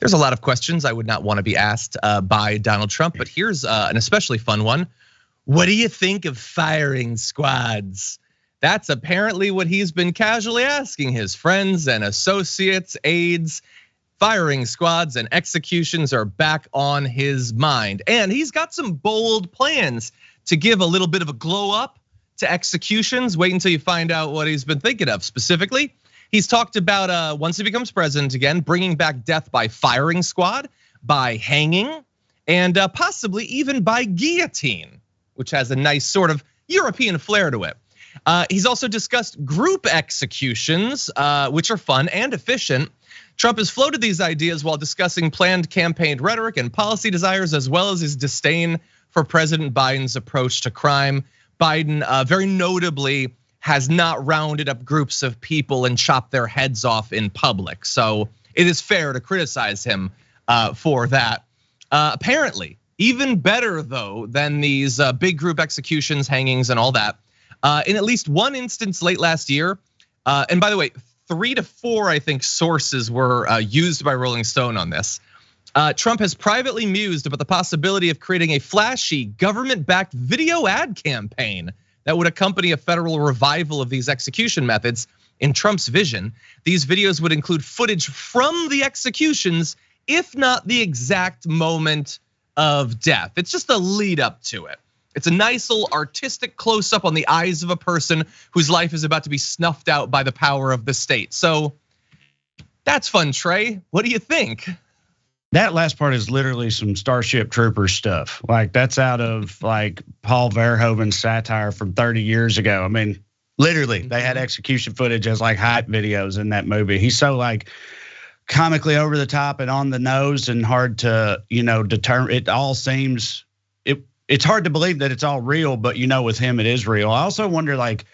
There's a lot of questions I would not want to be asked by Donald Trump, but here's an especially fun one. What do you think of firing squads? That's apparently what he's been casually asking his friends and associates, aides. Firing squads and executions are back on his mind. And he's got some bold plans to give a little bit of a glow up to executions. Wait until you find out what he's been thinking of. Specifically, he's talked about once he becomes president again, bringing back death by firing squad, by hanging, and possibly even by guillotine, which has a nice sort of European flair to it. He's also discussed group executions, which are fun and efficient. Trump has floated these ideas while discussing planned campaign rhetoric and policy desires, as well as his disdain for President Biden's approach to crime. Biden very notably has not rounded up groups of people and chopped their heads off in public. So it is fair to criticize him for that. Apparently, even better though than these big group executions, hangings, and all that. In at least one instance late last year, and by the way, 3 to 4, I think, sources were used by Rolling Stone on this. Trump has privately mused about the possibility of creating a flashy government-backed video ad campaign that would accompany a federal revival of these execution methods. In Trump's vision, these videos would include footage from the executions, if not the exact moment of death. It's just a lead up to it. It's a nice little artistic close up on the eyes of a person whose life is about to be snuffed out by the power of the state. So that's fun, Trey. What do you think? That last part is literally some Starship Troopers stuff. Like that's out of like Paul Verhoeven's satire from 30 years ago. I mean, literally they had execution footage as like hype videos in that movie. He's so like comically over the top and on the nose and hard to, determine. It all seems, it's hard to believe that it's all real, but with him it is real. I also wonder like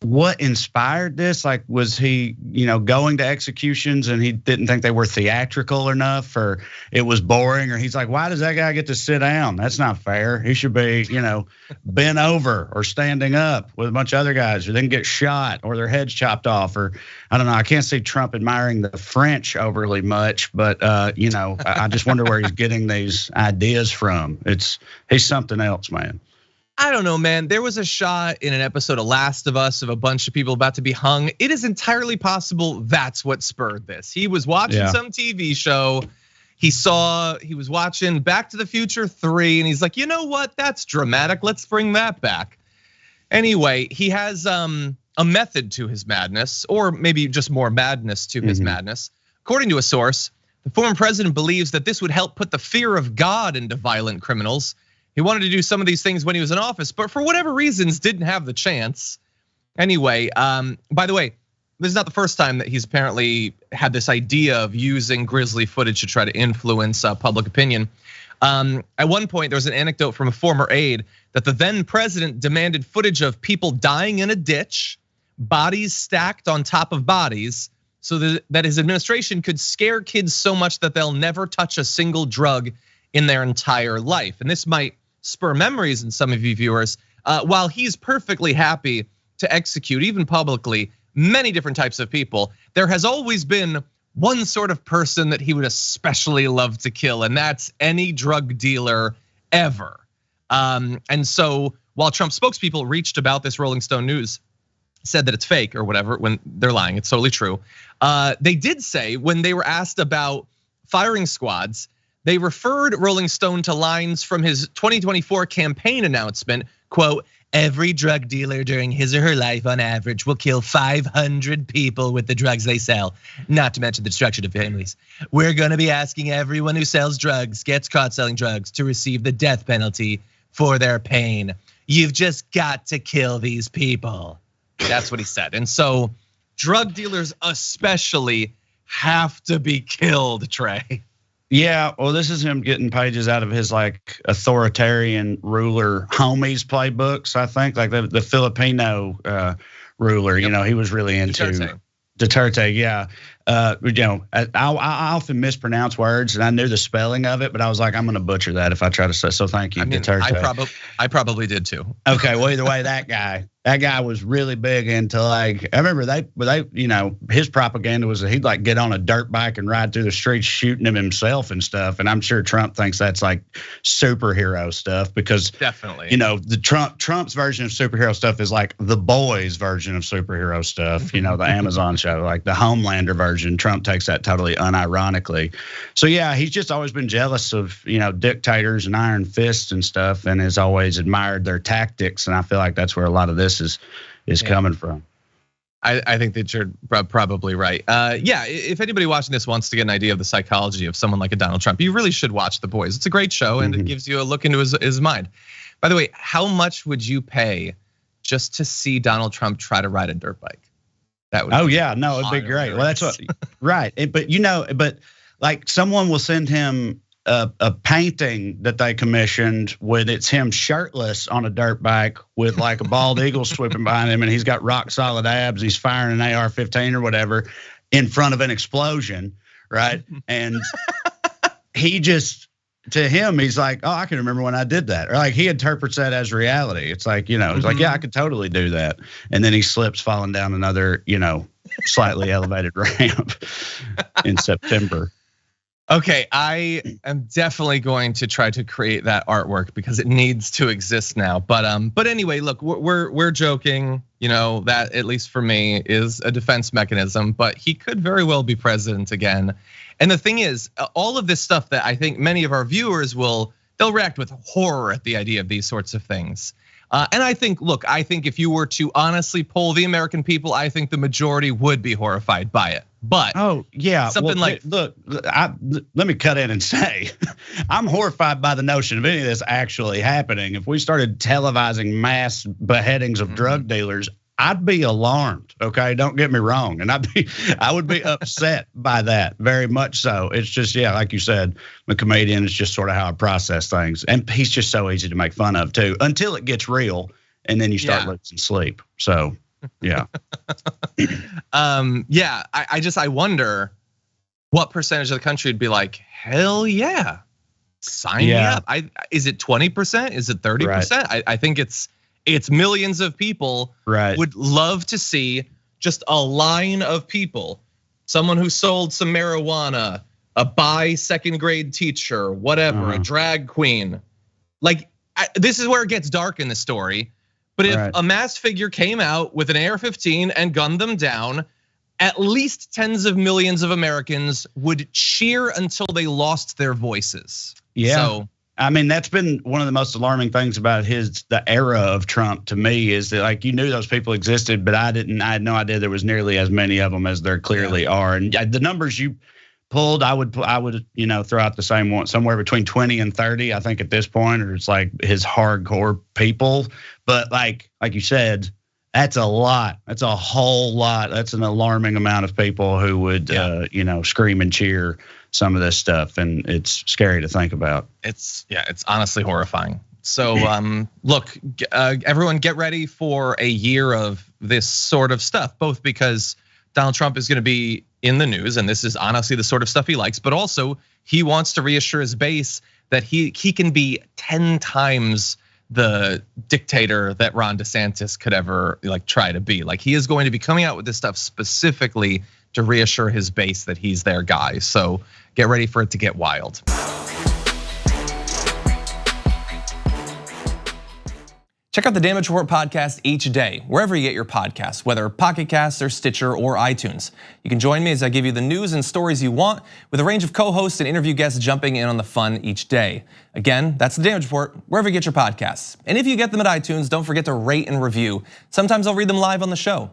what inspired this? Like, was he, going to executions and he didn't think they were theatrical enough, or it was boring, or he's like, why does that guy get to sit down? That's not fair. He should be, bent over or standing up with a bunch of other guys, or then get shot or their heads chopped off, or I don't know. I can't see Trump admiring the French overly much, but I just wonder where he's getting these ideas from. He's something else, man. I don't know, man. There was a shot in an episode of Last of Us of a bunch of people about to be hung. It is entirely possible that's what spurred this. He was watching some TV show. He was watching Back to the Future 3, and he's like, you know what? That's dramatic. Let's bring that back. Anyway, he has a method to his madness, or maybe just more madness to his madness. According to a source, the former president believes that this would help put the fear of God into violent criminals. He wanted to do some of these things when he was in office, but for whatever reasons didn't have the chance. Anyway, by the way, this is not the first time that he's apparently had this idea of using grisly footage to try to influence public opinion. At one point, there was an anecdote from a former aide that the then president demanded footage of people dying in a ditch, bodies stacked on top of bodies, so that his administration could scare kids so much that they'll never touch a single drug in their entire life. And this might spur memories in some of you viewers. While he's perfectly happy to execute, even publicly, many different types of people, there has always been one sort of person that he would especially love to kill, and that's any drug dealer ever. And so while Trump spokespeople reached about this, Rolling Stone News said that it's fake or whatever, when they're lying, it's totally true. They did say when they were asked about firing squads, they referred Rolling Stone to lines from his 2024 campaign announcement, quote, every drug dealer during his or her life on average will kill 500 people with the drugs they sell, not to mention the destruction of families. We're gonna be asking everyone who sells drugs, gets caught selling drugs, to receive the death penalty for their pain. You've just got to kill these people. That's what he said. And so drug dealers especially have to be killed, Trey. Yeah, well, this is him getting pages out of his like authoritarian ruler homies playbooks. I think like the Filipino ruler, he was really into Duterte. Yeah, I often mispronounce words, and I knew the spelling of it, but I was like, I'm going to butcher that if I try to say. So thank you. I probably did too. Okay, well either way, that guy was really big into like. I remember his propaganda was that he'd like get on a dirt bike and ride through the streets shooting him himself and stuff. And I'm sure Trump thinks that's like superhero stuff because definitely, the Trump's version of superhero stuff is like the Boys version of superhero stuff. The Amazon show, like the Homelander version. Trump takes that totally unironically. So yeah, he's just always been jealous of dictators and iron fists and stuff, and has always admired their tactics. And I feel like that's where a lot of this is coming from. I think that you're probably right. If anybody watching this wants to get an idea of the psychology of someone like a Donald Trump, you really should watch The Boys. It's a great show, and it gives you a look into his mind. By the way, how much would you pay just to see Donald Trump try to ride a dirt bike? That would. Oh yeah, no, it'd be great. Well, that's what. Right, but like someone will send him a painting that they commissioned with it's him shirtless on a dirt bike with like a bald eagle swooping behind him, and he's got rock solid abs. He's firing an AR-15 or whatever in front of an explosion, right? And he just, to him, he's like, oh, I can remember when I did that. Or like he interprets that as reality. It's like, it's like, yeah, I could totally do that. And then he slips falling down another, slightly elevated ramp in September. Okay, I am definitely going to try to create that artwork because it needs to exist now. But anyway, look, we're joking. That at least for me is a defense mechanism. But he could very well be president again. And the thing is, all of this stuff that I think many of our viewers they'll react with horror at the idea of these sorts of things. And I think if you were to honestly poll the American people, I think the majority would be horrified by it. But look, let me cut in and say, I'm horrified by the notion of any of this actually happening. If we started televising mass beheadings of drug dealers, I'd be alarmed. Okay, don't get me wrong, and I would be upset by that very much so. It's just like you said, I'm a comedian. It's just sort of how I process things, and he's just so easy to make fun of too, until it gets real, and then you start losing sleep. So. Yeah. I wonder what percentage of the country would be like, hell yeah, sign me up. Is it 20%? Is it 30%? Right. I think it's millions of people would love to see just a line of people, someone who sold some marijuana, a second grade teacher, whatever, a drag queen. Like this is where it gets dark in the story. But if a mass figure came out with an AR-15 and gunned them down, at least tens of millions of Americans would cheer until they lost their voices. Yeah. So, I mean, that's been one of the most alarming things about the era of Trump to me is that like you knew those people existed, but I had no idea there was nearly as many of them as there clearly are. And the numbers you pulled, I would throw out the same one, somewhere between 20 and 30, I think at this point, or it's like his hardcore people. But like you said, that's a lot. That's a whole lot. That's an alarming amount of people who would, scream and cheer some of this stuff, and it's scary to think about. It's honestly horrifying. So look, everyone, get ready for a year of this sort of stuff, both because Donald Trump is going to be in the news, and this is honestly the sort of stuff he likes, but also he wants to reassure his base that he can be 10 times the dictator that Ron DeSantis could ever try to be. Like he is going to be coming out with this stuff specifically to reassure his base that he's their guy. So get ready for it to get wild. Check out the Damage Report podcast each day, wherever you get your podcasts, whether Pocket Casts or Stitcher or iTunes. You can join me as I give you the news and stories you want, with a range of co-hosts and interview guests jumping in on the fun each day. Again, that's the Damage Report, wherever you get your podcasts. And if you get them at iTunes, don't forget to rate and review. Sometimes I'll read them live on the show.